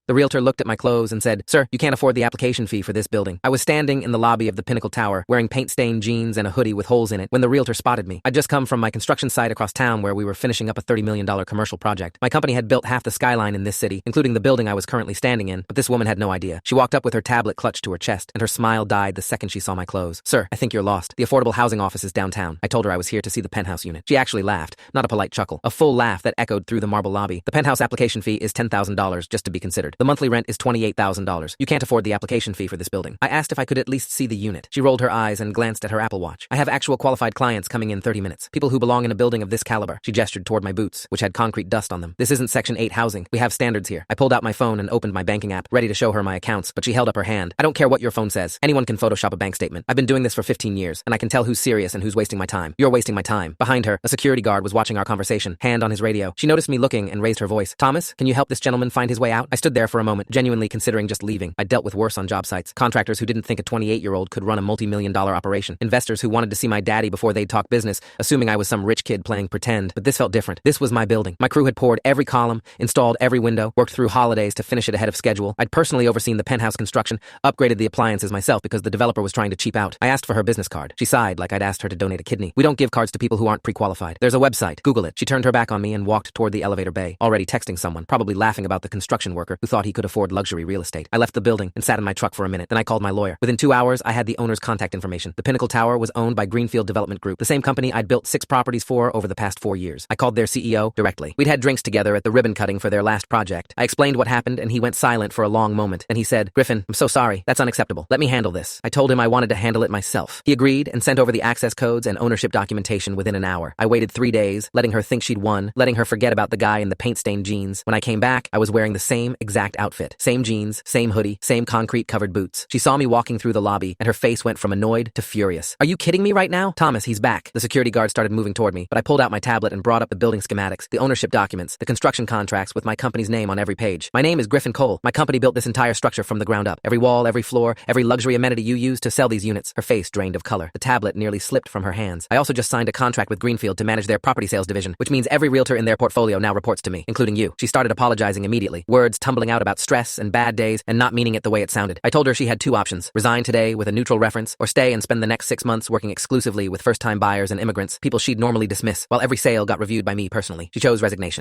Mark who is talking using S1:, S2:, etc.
S1: The realtor looked at my clothes and said, "Sir, you can't afford the application fee for this building." I was standing in the lobby of the Pinnacle Tower, wearing paint-stained jeans and a hoodie with holes in it, when the realtor spotted me. I'd just come from my construction site across town where we were finishing up a $30 million commercial project. My company had built half the skyline in this city, including the building I was currently standing in, but this woman had no idea. She walked up with her tablet clutched to her chest, and her smile died the second she saw my clothes. "Sir, I think you're lost. The affordable housing office is downtown." I told her I was here to see the penthouse unit. She actually laughed, not a polite chuckle, a full laugh that echoed through the marble lobby. "The penthouse application fee is $10,000, just to be considered. The monthly rent is $28,000. You can't afford the application fee for this building." I asked if I could at least see the unit. She rolled her eyes and glanced at her Apple Watch. "I have actual qualified clients coming in 30 minutes. People who belong in a building of this caliber." She gestured toward my boots, which had concrete dust on them. "This isn't Section 8 housing. We have standards here." I pulled out my phone and opened my banking app, ready to show her my accounts, but she held up her hand. "I don't care what your phone says. Anyone can Photoshop a bank statement. I've been doing this for 15 years, and I can tell who's serious and who's wasting my time. You're wasting my time." Behind her, a security guard was watching our conversation, hand on his radio. She noticed me looking and raised her voice. "Thomas, can you help this gentleman find his way out?" I stood there for a moment, genuinely considering just leaving. I'd dealt with worse on job sites. Contractors who didn't think a 28-year-old could run a multi-million-dollar operation. Investors who wanted to see my daddy before they'd talk business, assuming I was some rich kid playing pretend. But this felt different. This was my building. My crew had poured every column, installed every window, worked through holidays to finish it ahead of schedule. I'd personally overseen the penthouse construction, upgraded the appliances myself because the developer was trying to cheap out. I asked for her business card. She sighed like I'd asked her to donate a kidney. "We don't give cards to people who aren't pre-qualified. There's a website. Google it." She turned her back on me and walked toward the elevator bay, already texting someone, probably laughing about the construction worker who thought he could afford luxury real estate. I left the building and sat in my truck for a minute. Then I called my lawyer. Within 2 hours, I had the owner's contact information. The Pinnacle Tower was owned by Greenfield Development Group, the same company I'd built 6 properties for over the past 4 years. I called their CEO directly. We'd had drinks together at the ribbon cutting for their last project. I explained what happened, and he went silent for a long moment. And he said, "Griffin, I'm so sorry. That's unacceptable. Let me handle this." I told him I wanted to handle it myself. He agreed and sent over the access codes and ownership documentation within an hour. I waited 3 days, letting her think she'd won, letting her forget about the guy in the paint-stained jeans. When I came back, I was wearing the same exact outfit. Same jeans, same hoodie, same concrete-covered boots. She saw me walking through the lobby, and her face went from annoyed to furious. "Are you kidding me right now? Thomas, he's back." The security guard started moving toward me, but I pulled out my tablet and brought up the building schematics, the ownership documents, the construction contracts with my company's name on every page. "My name is Griffin Cole. My company built this entire structure from the ground up. Every wall, every floor, every luxury amenity you use to sell these units." Her face drained of color. The tablet nearly slipped from her hands. "I also just signed a contract with Greenfield to manage their property sales division, which means every realtor in their portfolio now reports to me, including you." She started apologizing immediately, words tumbling out about stress and bad days and not meaning it the way it sounded. I told her she had 2 options: resign today with a neutral reference, or stay and spend the next 6 months working exclusively with first-time buyers and immigrants, people she'd normally dismiss, while every sale got reviewed by me personally. She chose resignation.